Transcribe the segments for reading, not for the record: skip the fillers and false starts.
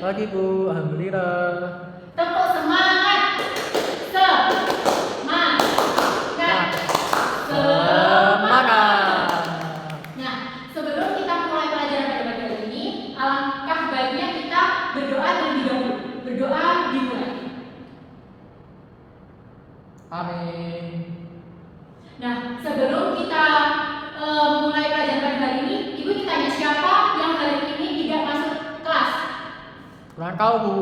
Pagi Bu, alhamdulillah. Tepuk semangat. Semangat. Semangat. Nah, sebelum kita mulai pelajaran pada pagi hari ini, alangkah baiknya kita berdoa terlebih dahulu. Berdoa dimulai. Amin. Nah, sebelum kita memulai pelajaran pada hari ini, Ibu ditanya siapa yang hari ini tidak masuk kelas? Kurang tahu Bu.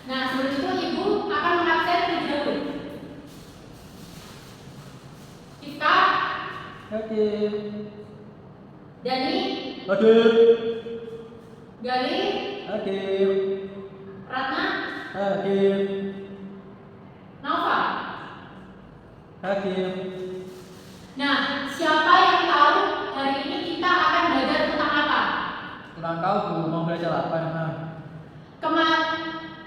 Nah, sebelum itu Ibu akan mengabsen terlebih dahulu. Kita, Hadir. Dani, Hadir. Gali, Hadir. Ratna, Hadir. Nova. Hadir. Nah, siapa yang tahu hari ini kita akan belajar tentang apa? Kurang tahu Bu, mau belajar apa?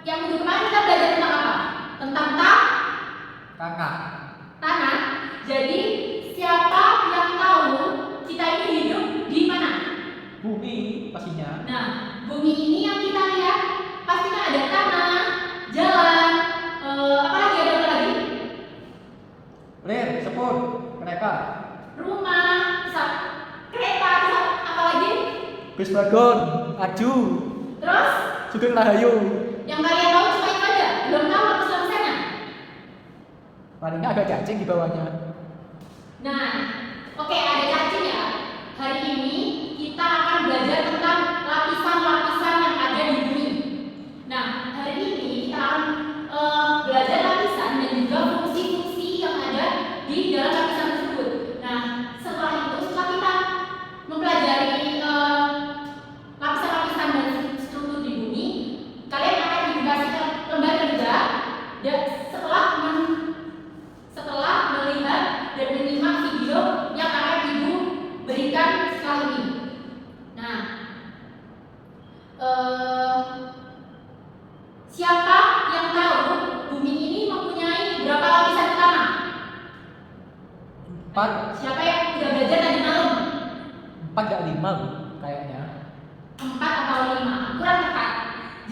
Yang minggu kemarin kita belajar tentang apa? Tentang Kakak. tanah. Jadi, siapa yang tahu kita ini hidup di mana? Bumi pastinya. Nah, bumi ini yang kita lihat pasti kan ada tanah, jalan, apa lagi? Rel, sepur, kereta, Rumah, kereta, apa lagi? bis wagon, aju, Terus, Sugeng Rahayu. yang kalian tahu cuma itu aja. Belum tahu apa sana. Palingnya ada cacing di bawahnya. Nah, oke, ada cacing ya. Hari ini kita akan belajar tentang lapisan-lapisan yang ada di bumi. Nah, hari ini kita akan belajar lapisan dan juga fungsi-fungsi yang ada di dalam lapisan tersebut. Nah, setelah kita mempelajari lapisan-lapisan dan struktur di bumi, kalian akan dikasih lembar kerja dan setelah melihat dan menyimak video yang akan Ibu berikan sekali ini. Nah, siapa yang tahu bumi ini mempunyai berapa lapisan utama? 4, Siapa yang sudah belajar tadi malam? 4 gak 5 Bu, kayaknya. 4 atau 5? Kurang tepat.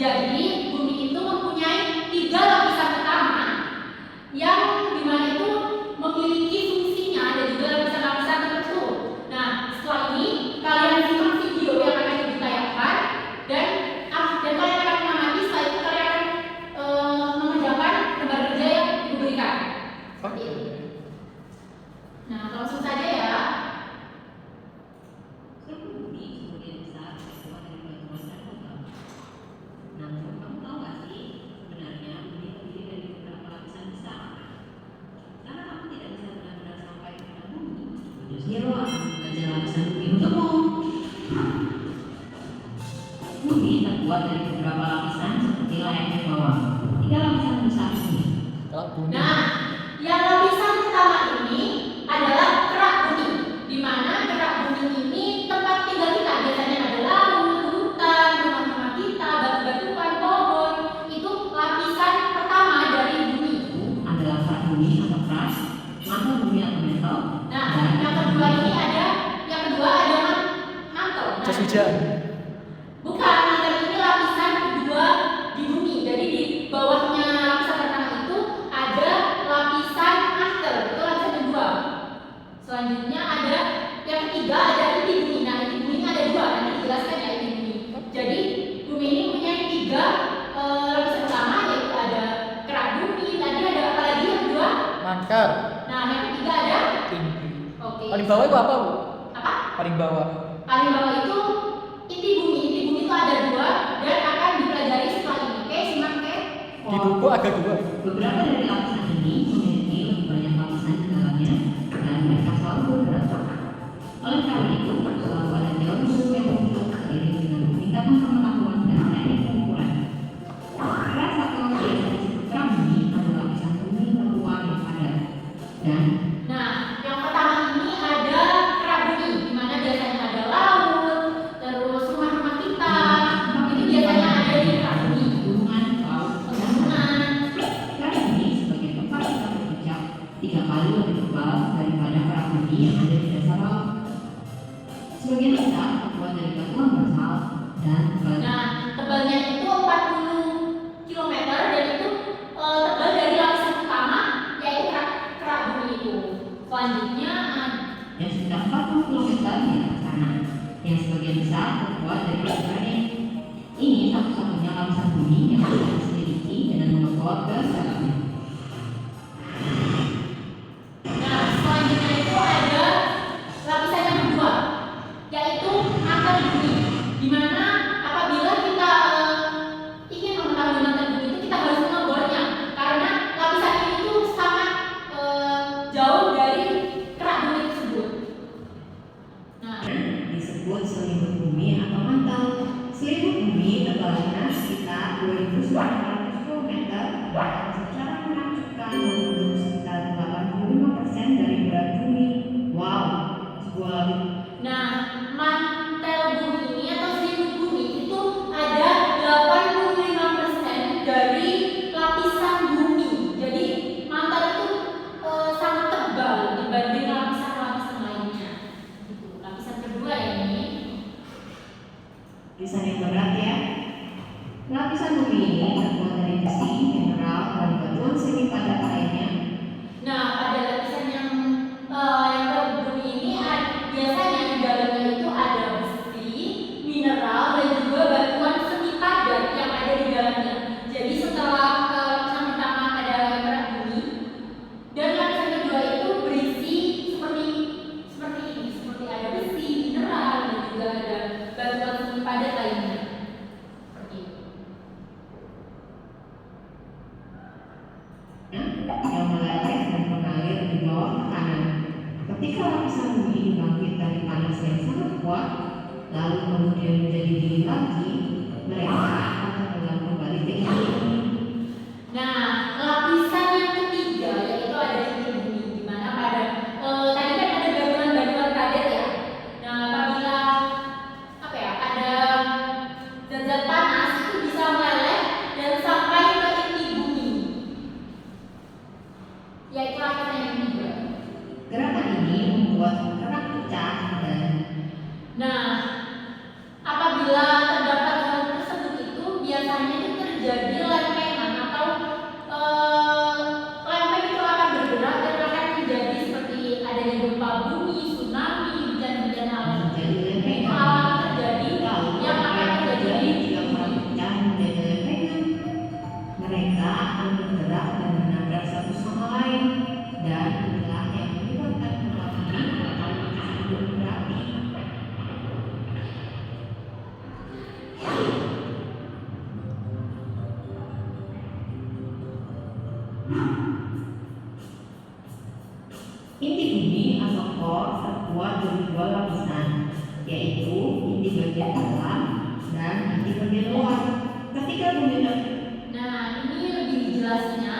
Jadi bumi itu mempunyai 3 lapisan utama yang dimana itu memiliki fungsinya dan juga lapisan-lapisan tertentu. Nah, setelah ini kalian simak video yang akan Ibu tayangkan dan kalian akan mengamati. Setelah itu kalian akan mengerjakan lembar kerja yang Ibu berikan. Seperti itu. Nah, langsung saja ya. Zero akan belajar lapisan bumi untukmu. Bumi terbuat dari beberapa lapisan seperti layaknya bawah. 3 lapisan besar ini. Kalau bumi. Nah, yang lapisan pertama ini adalah kerak bumi, di mana kerak bumi ini tempat tinggal kita. Biasanya ada laut, hutan, rumah-rumah kita, batu-batuan, pohon. Itu lapisan pertama dari bumi. Adalah kerak bumi atau keras, mantel bumi atau mantel. Nah, yang kedua ada mantel. Jas hujan. Bukan, mantel ini lapisan kedua di bumi. Jadi di bawahnya lapisan pertama itu ada lapisan mantel, itu lapisan kedua. Selanjutnya ada yang ketiga, ada inti bumi. Nah, inti bumi ini ada 2, nanti dijelaskan ya inti bumi. Jadi bumi ini punya 3 lapisan utama, yaitu ada kerak bumi. Tadi ada apa lagi yang kedua? Mantel. Nah, yang ketiga ada Tinggi. oke. Paling bawah itu apa Bu? Apa? Paling bawah. Paling bawah itu inti bumi. Inti bumi itu ada 2 dan akan dipelajari setelah ini. Oke, simak ke. Di buku ada 2. Beberapa dari lapisan ini memiliki lebih banyak lapisan di dalamnya dan mereka selalu bergerak. Oleh karena itu, selalu ada teori yang berbentuk seiring dengan peningkatan pengetahuan dan teknik pengukuran. Keras atau biasa disebut kerak bumi adalah lapisan bumi terluar yang padat. Dan Nah, yang pertama ini ada kerak bumi, di mana biasanya ada laut, terus rumah-rumah kita. Itu biasanya ada di kerak bumi. gunungan, laut, Pegunungan. kerak bumi sebagai tempat kita berpijak 3 kali lebih tebal daripada kerak bumi yang ada di dasar laut. Sebagian besar terbuat dari batuan basalt dan batu meter di atas tanah, yang sebagian besar terbuat dari batu granit. Ini satu-satunya lapisan bumi yang bisa diselidiki dengan mengebor ke dalamnya. Nah, selanjutnya itu ada lapisan yang kedua, yaitu mantel bumi. Di mana apabila kita ingin mengetahui mantel bumi itu kita harus mengebornya, karena lapisan ini itu sangat jauh dari kerak bumi tersebut. Nah, Disebut selimut bumi atau mantel. Selimut bumi tebalnya sekitar 2.900 km dan secara menakjubkan mengandung sekitar 85% dari berat bumi. Wow, sebuah Nah, mantel bumi ini atau selimut bumi itu ada 85% dari lapisan bumi. Jadi mantel itu sangat tebal dibanding lapisan-lapisan lainnya. Gitu. Lapisan kedua ini. lapisan yang berat ya. Lapisan bumi ini terbuat dari besi, mineral, dan batuan semi padat lainnya. Nah, pada lapisan yang terbumi ini biasanya di dalamnya itu ada besi, mineral, dan juga batuan semi padat yang ada di dalamnya. Jadi setelah lapisan pertama ada kerak bumi, dan lapisan kedua itu berisi seperti ini, seperti ada besi, mineral, dan juga ada batuan semi padat lainnya. Seperti itu. Yang meleleh dan mengalir di bawah tekanan. Ketika lapisan bumi dibangkit dari panas yang sangat kuat, lalu kemudian menjadi dingin lagi, mereka akan tenggelam kembali ke inti bumi. Nah, lapisan yang ketiga yaitu ada inti bumi, di mana pada tadi kan ada batuan-batuan padat ya. Nah, apabila ada zat-zat panas itu bisa meleleh dan sampai ke inti bumi, yaitu lapisan yang ketiga. Gerakan ini membuat kerak pecah dan Nah, apabila terdapat hal tersebut itu biasanya itu terjadi lempengan atau lempeng itu akan bergerak dan akan terjadi seperti adanya gempa bumi, tsunami, hujan-hujan alam. menjadi lempengan. Itu alam terjadi Lalu yang akan terjadi. jika kerak pecah menjadi lempengan, mereka akan bergerak dan menabrak satu sama lain, dan inilah yang menyebabkan gempa bumi atau gunung berapi. Inti bumi atau core terbuat dari dua lapisan, yaitu inti bagian dalam dan inti bagian luar. Ketika bumi Nah, ini lebih jelasnya.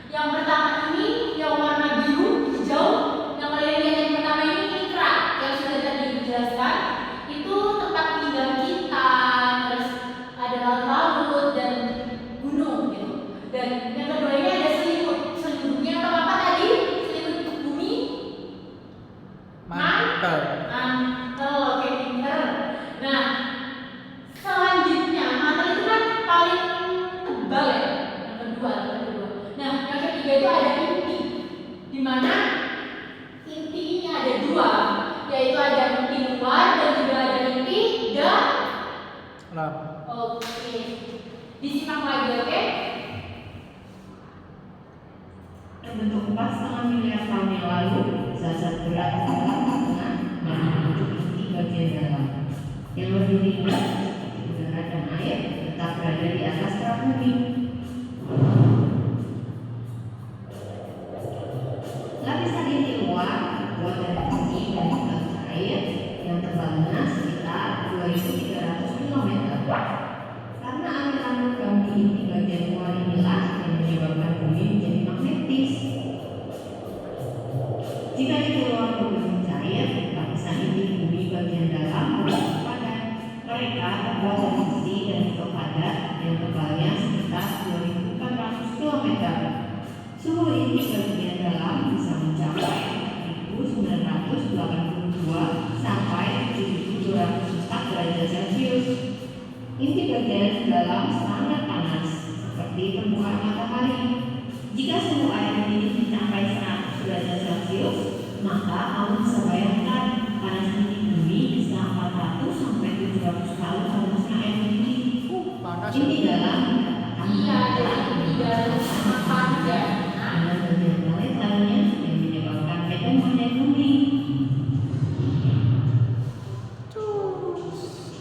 Yang pertama ini yang warna biru, hijau. Yang kalian lihat yang pertama ini kerak yang sudah tadi dijelaskan. Itu tempat tinggal kita, terus ada laut dan gunung gitu. Dan yang kedua ini ada selimut. Selimutnya atau apa tadi? Selimut bumi. Mantel. Mantel, oke pinter. Nah, selanjutnya mantel itu kan paling tebal ya. Yang kedua. Nah, yang ketiga itu ada inti, di mana inti ini ada dua, yaitu ada inti luar dan juga ada inti Dalam. Oke, disimak lagi, oke? terbentuk 4,5 miliar tahun yang lalu, zat-zat berat dalam tengah membentuk inti bagian dalam yang lebih ringan seperti udara dan air tetap berada di atas kerak bumi. Lapisan inti luar terbuat dari besi dan gas cair yang tebalnya sekitar 2.300 km. Karena aliran logam di inti bagian luar inilah yang menyebabkan bumi menjadi magnetis. Jika di luar bumi cair, lapisan inti bumi bagian dalam berbentuk padat. Mereka terbuat dari besi dan nikel padat yang tebalnya sekitar 2.400 km. Suhu inti bagian dalam bisa mencapai 4.982 sampai 7.204 derajat Celcius. Inti bagian dalam sangat panas, seperti permukaan matahari. Jika suhu air ini mencapai 100 derajat Celcius, maka kamu bisa bayangkan Panas dingin bumi bisa 400 sampai 700 kali panasnya air mendidih. Panas. Ini dalam dikatakan Iya, jadi tidak makan ya. ada bagian lainnya yang menyebabkan medan magnet bumi.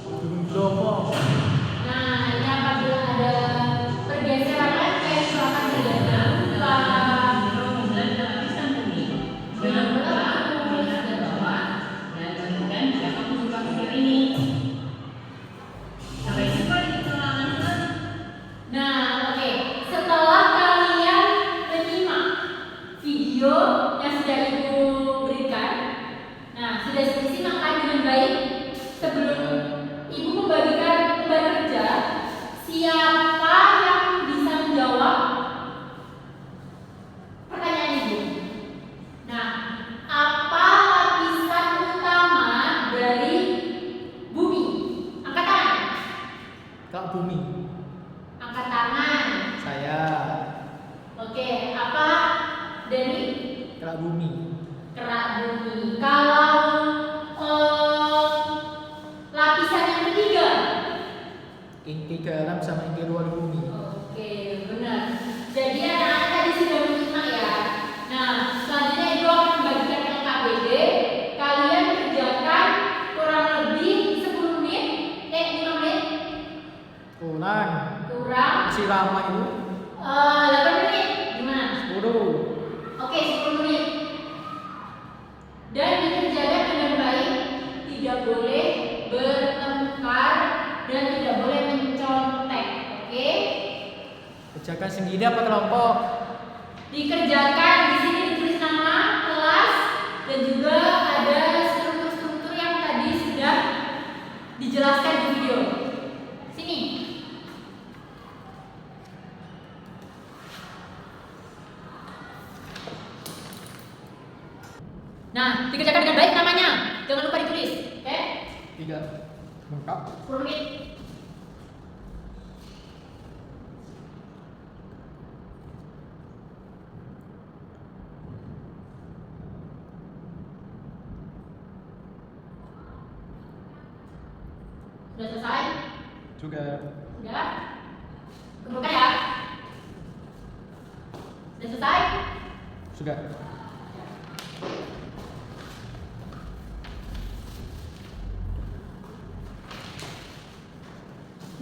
Gunung Bromo. Nah, ini apabila ada pergeseran lempeng, akan terjadi Kemudian lapisan bumi dengan bergerak menghadap ke bawah dan kemudian dapat membuka bumi ini. Sampai jumpa di kesalahan selanjutnya. Nah, oke. Setelah kalian menyimak video yang sudah Ibu berikan, nah sudah disimak kan dengan baik. Sebelum Ibu membagikan lembar kerja, siapa yang bisa menjawab pertanyaan Ibu? Nah, apa lapisan utama dari bumi? Angkat tangan. Kak Bumi. Angkat tangan. Saya. Oke, apa Denny? Kak Bumi. Kerak bumi. Kalau lapisan yang ketiga, Inti ke alam sama inti luar bumi. oke, benar. Jadi anak-anak tadi sudah menyimak ya. Nah, selanjutnya Ibu akan membagikan LKPD. Kalian kerjakan kurang lebih 10 menit, 5 menit, Ulang. kurang Masih lama itu. 8 menit. Gimana? 10. Oke, 10 menit. Dan dikerjakan dengan baik, tidak boleh bertengkar dan tidak boleh mencontek. Oke? Kerjakan sendiri apa kelompok? Dikerjakan di sini ditulis nama kelas dan juga ada struktur-struktur yang tadi sudah dijelaskan di video. Sini. Nah, dikerjakan dengan baik namanya. Jangan lupa ditulis, oke? 3. Lengkap. 10 menit. Sudah selesai? Juga. Sudah? Kumpulkan ya. Sudah selesai? Sudah.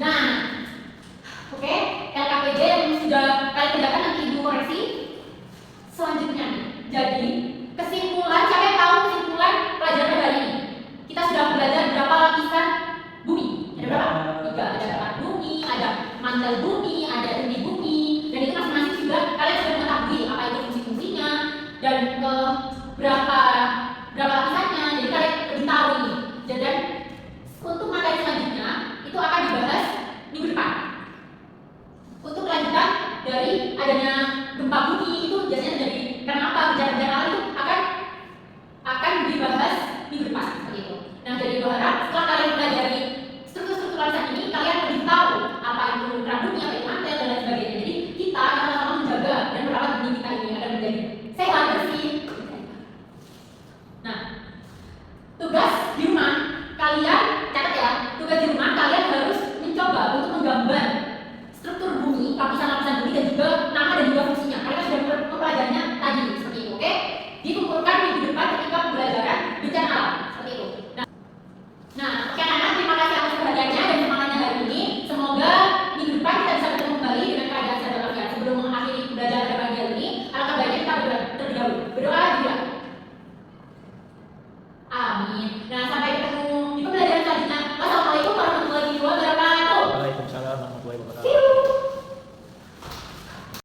Nah, oke, LKPD yang sudah kalian kerjakan nanti Ibu koreksi. Selanjutnya, jadi kesimpulan, siapa yang tahu kesimpulan pelajaran hari ini? Kita sudah belajar berapa lapisan bumi? Ada berapa? 3. Ada permukaan bumi, ada mantel bumi, ada inti bumi, dan itu masing-masing juga kalian sudah mengetahui apa itu fungsi-fungsinya dan berapa